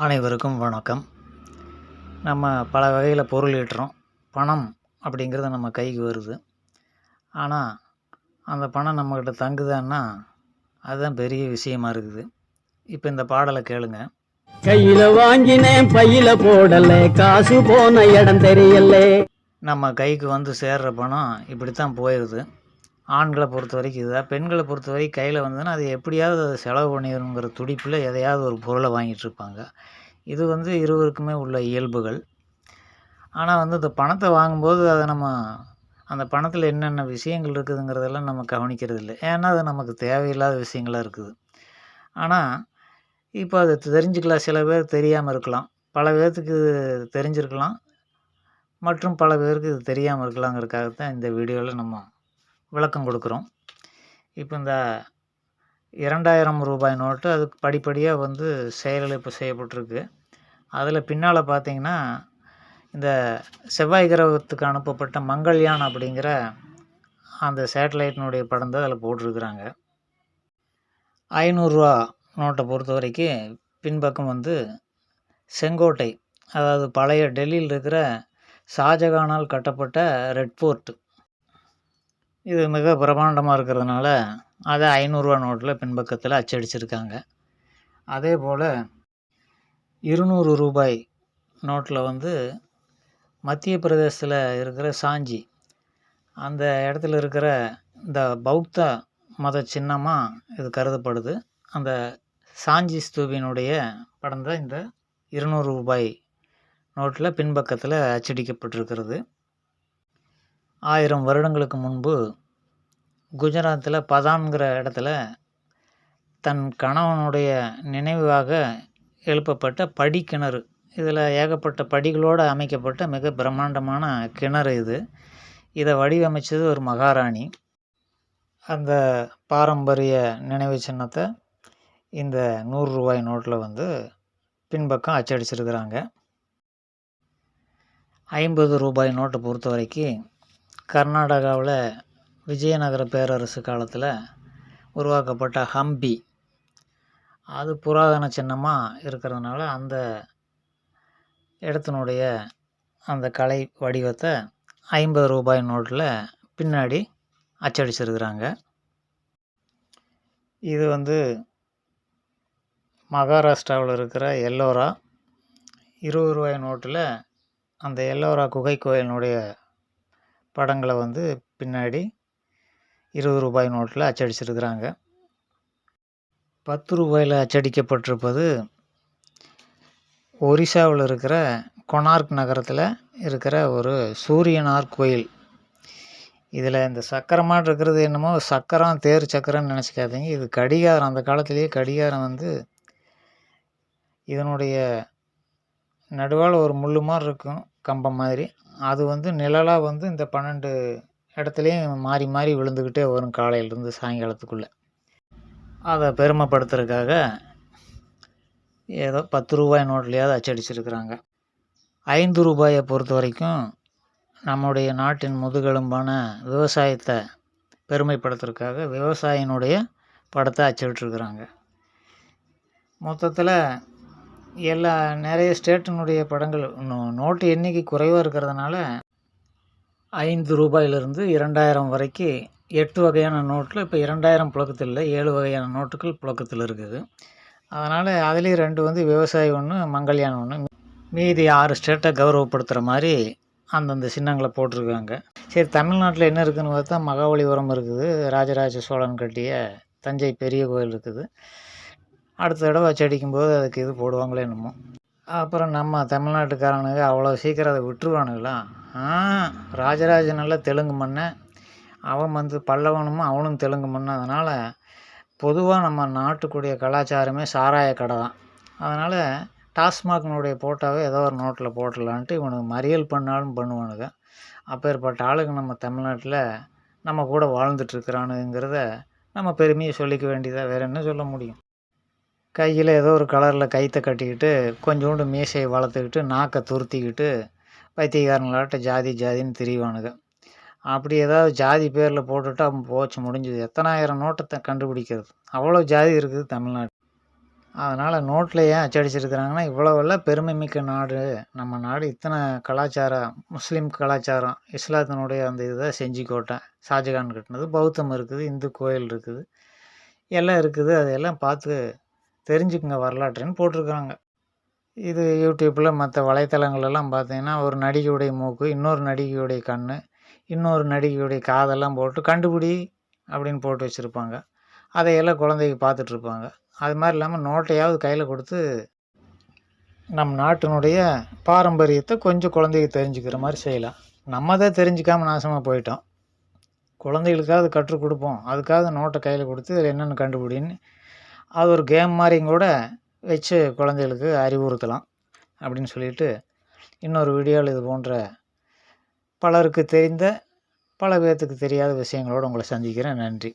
அனைவருக்கும் வணக்கம். நம்ம பல வகையில் பொருள் ஈட்டுறோம். பணம் அப்படிங்கிறது நம்ம கைக்கு வருது. ஆனால் அந்த பணம் நம்மக்கிட்ட தங்குதான்னா அதுதான் பெரிய விஷயமா இருக்குது. இப்போ இந்த பாடலை கேளுங்க. கையில வாங்கினேன் பையில போடல, காசு போன இடம் தெரியல. நம்ம கைக்கு வந்து சேர்ற பணம் இப்படித்தான் போயிடுது. ஆண்களை பொறுத்த வரைக்கும் இதுதான். பெண்களை பொறுத்த வரைக்கும் கையில் வந்ததுன்னா அது எப்படியாவது அதை செலவு பண்ணிடணுங்கிற துடிப்பில் எதையாவது ஒரு பொருளை வாங்கிட்டு இருப்பாங்க. இது வந்து இருவருக்குமே உள்ள இயல்புகள். ஆனால் வந்து இந்த பணத்தை வாங்கும்போது அதை நம்ம அந்த பணத்தில் என்னென்ன விஷயங்கள் இருக்குதுங்கிறதெல்லாம் நம்ம கவனிக்கிறது இல்லை. ஏன்னா அது நமக்கு தேவையில்லாத விஷயங்களாக இருக்குது. ஆனால் இப்போ அது தெரிஞ்சுக்கலாம். சில பேர் தெரியாமல் இருக்கலாம், பல பேர்த்துக்கு தெரிஞ்சிருக்கலாம், மற்றும் பல பேருக்கு இது தெரியாமல் இருக்கலாங்கிறதுக்காகத்தான் இந்த வீடியோவில் நம்ம விளக்கம் கொடுக்குறோம். இப்போ இந்த 2000 ரூபாய் நோட்டு அதுக்கு படிப்படியாக வந்து செயலிழப்பு செய்யப்பட்டிருக்கு. அதில் பின்னால் பார்த்தீங்கன்னா இந்த செவ்வாய் கிரகத்துக்கு அனுப்பப்பட்ட மங்கள்யான் அப்படிங்கிற அந்த சேட்டலைட்டினுடைய படம் தான் அதில் போட்டிருக்கிறாங்க. 500 ரூபா நோட்டை பொறுத்த வரைக்கும் பின்பக்கம் வந்து செங்கோட்டை, அதாவது பழைய டெல்லியில் இருக்கிற ஷாஜகானால் கட்டப்பட்ட ரெட் ஃபோர்ட், இது மிக பிரமாண்டமாக இருக்கிறதுனால அதை 500 ரூபா நோட்டில் பின்பக்கத்தில் அச்சடிச்சிருக்காங்க. அதே போல் 200 ரூபாய் நோட்டில் வந்து மத்திய பிரதேசத்தில் இருக்கிற சாஞ்சி, அந்த இடத்துல இருக்கிற இந்த பௌத்த மத சின்னமாக இது கருதப்படுது. அந்த சாஞ்சி ஸ்தூபியினுடைய படம் தான் இந்த 200 ரூபாய் நோட்டில் பின்பக்கத்தில் அச்சடிக்கப்பட்டிருக்கிறது. 1000 வருடங்களுக்கு முன்பு குஜராத்தில் பதான்கிற இடத்துல தன் கணவனுடைய நினைவாக எழுப்பப்பட்ட படிக்கிணறு, இதில் ஏகப்பட்ட படிகளோடு அமைக்கப்பட்ட மிக பிரம்மாண்டமான கிணறு இது. இதை வடிவமைச்சது ஒரு மகாராணி. அந்த பாரம்பரிய நினைவு சின்னத்தை இந்த 100 ரூபாய் நோட்டில் வந்து பின்பக்கம் அச்சடிச்சிருக்கிறாங்க. 50 ரூபாய் நோட்டை பொறுத்த வரைக்கும் கர்நாடகாவில் விஜயநகர பேரரசு காலத்தில் உருவாக்கப்பட்ட ஹம்பி, அது புராதன சின்னமாக இருக்கிறதுனால அந்த இடத்தினுடைய அந்த கலை வடிவத்தை 50 ரூபாய் நோட்டில் பின்னாடி அச்சடிச்சிருக்கிறாங்க. இது வந்து மகாராஷ்டிராவில் இருக்கிற எல்லோரா 20 ரூபாய் நோட்டில் அந்த எல்லோரா குகை கோயிலினுடைய படங்களை வந்து பின்னாடி 20 ரூபாய் நோட்டில் அச்சடிச்சிருக்கிறாங்க. 10 ரூபாயில் அச்சடிக்கப்பட்டிருப்பது ஒரிசாவில் இருக்கிற கொனார்க் நகரத்தில் இருக்கிற ஒரு சூரியனார் கோயில். இதில் இந்த சக்கரமாக இருக்கிறது என்னமோ சக்கரம், தேர் சக்கரம்னு நினச்சிக்காதீங்க. இது கடிகாரம். அந்த காலத்திலேயே கடிகாரம் வந்து இதனுடைய நடுவால் ஒரு முள் மாதிரி இருக்கும், கம்பம் மாதிரி. அது வந்து நிழலாக வந்து இந்த 12 இடத்துலையும் மாறி மாறி விழுந்துக்கிட்டே வரும் காலையிலேருந்து சாயங்காலத்துக்குள்ளே. அதை பெருமைப்படுத்துறதுக்காக ஏதோ 10 ரூபாய் நோட்லையாவது அச்சடிச்சிருக்கிறாங்க. 5 ரூபாயை பொறுத்த வரைக்கும் நம்முடைய நாட்டின் முதுகெலும்பான விவசாயத்தை பெருமைப்படுத்துறதுக்காக விவசாயினுடைய படத்தை அச்சிட்டுருக்குறாங்க. மொத்தத்தில் நிறைய ஸ்டேட்டினுடைய படங்கள் நோட்டு எண்ணிக்கை குறைவாக இருக்கிறதுனால 5 ரூபாயிலிருந்து 2000 வரைக்கும் 8 வகையான நோட்டில் இப்போ 2000 புழக்கத்தில் இல்லை, 7 வகையான நோட்டுகள் புழக்கத்தில் இருக்குது. அதனால் அதுலேயும் 2 வந்து விவசாயி ஒன்று, மங்கள்யான் ஒன்று, மீதி 6 ஸ்டேட்டை கௌரவப்படுத்துகிற மாதிரி அந்தந்த சின்னங்களை போட்டிருக்காங்க. சரி, தமிழ்நாட்டில் என்ன இருக்குதுன்னு பார்த்தா மகாபலிபுரம் இருக்குது, ராஜராஜ சோழன் கட்டிய தஞ்சை பெரிய கோயில் இருக்குது. அடுத்த தடவை அச்சடிக்கும்போது அதுக்கு இது போடுவாங்களே என்னமோ. அப்புறம் நம்ம தமிழ்நாட்டுக்காரனுங்க அவ்வளோ சீக்கிரம் அதை விட்டுருவானுங்களா? ராஜராஜன் நல்ல தெலுங்கு மன்னன், அவன் வந்து பல்லவனும் அவனும் தெலுங்கு மன்னன். அதனால் பொதுவாக நம்ம நாட்டுக்குடைய கலாச்சாரமே சாராய கடை தான். அதனால் டாஸ்மாக்னுடைய போட்டாவே ஏதோ ஒரு நோட்டில் போட்டுடலான்ட்டு இவனுக்கு மறியல் பண்ணாலும் பண்ணுவானுங்க. அப்பேற்பட்ட ஆளுங்க நம்ம தமிழ்நாட்டில் நம்ம கூட வாழ்ந்துட்டுருக்கிறானுங்கிறத நம்ம பெருமையை சொல்லிக்க வேண்டியதாக, வேறு என்ன சொல்ல முடியும்? கையில் ஏதோ ஒரு கலரில் கைத்தை கட்டிக்கிட்டு கொஞ்சோண்டு மீசையை வளர்த்துக்கிட்டு நாக்கை துருத்திக்கிட்டு பைத்தியக்காரங்களாட்ட ஜாதி ஜாதின்னு திரிவானுங்க. அப்படி ஏதாவது ஜாதி பேரில் போட்டுட்டு அவன் போச்சு, முடிஞ்சுது. எத்தனாயிரம் நோட்டத்தை கண்டுபிடிக்கிறது? அவ்வளோ ஜாதி இருக்குது தமிழ்நாடு. அதனால் நோட்டில் ஏன் அச்சடிச்சிருக்கிறாங்கன்னா, இவ்வளவெல்லாம் பெருமை மிக்க நாடு நம்ம நாடு, இத்தனை கலாச்சாரம், முஸ்லீம் கலாச்சாரம், இஸ்லாத்தினுடைய அந்த இதை செஞ்சிக்கோட்டை ஷாஜகான் கட்டினது, பௌத்தம் இருக்குது, இந்து கோயில் இருக்குது, எல்லாம் இருக்குது, அதையெல்லாம் பார்த்து தெரிஞ்சுக்குங்க வரலாற்றுன்னு போட்டிருக்கிறாங்க. இது யூடியூப்பில் மற்ற வலைத்தளங்களெல்லாம் பார்த்தீங்கன்னா, ஒரு நடிகையுடைய மூக்கு, இன்னொரு நடிகையுடைய கண், இன்னொரு நடிகையுடைய காதெல்லாம் போட்டு கண்டுபிடி அப்படின்னு போட்டு வச்சுருப்பாங்க. அதையெல்லாம் குழந்தைங்க பார்த்துட்ருப்பாங்க. அது மாதிரி இல்லாமல் நோட்டையாவது கையில் கொடுத்து நம் நாட்டினுடைய பாரம்பரியத்தை கொஞ்சம் குழந்தைங்க தெரிஞ்சுக்கிற மாதிரி செய்யலாம். நம்ம தான் தெரிஞ்சுக்காமல் நாசமாக போயிட்டோம். குழந்தைகளுக்காவது கற்றுக் கொடுப்போம். அதுக்காக நோட்டை கையில் கொடுத்து இதில் என்னென்னு கண்டுபிடின்னு அது ஒரு கேம் மாதிரியும் கூட வச்சு குழந்தைகளுக்கு அறிவுறுத்தலாம் அப்படின்னு சொல்லிட்டு, இன்னொரு வீடியோவில் இது போன்ற பலருக்கு தெரிந்த, பல பேர்த்துக்கு தெரியாத விஷயங்களோடு உங்களை சந்திக்கிறேன். நன்றி.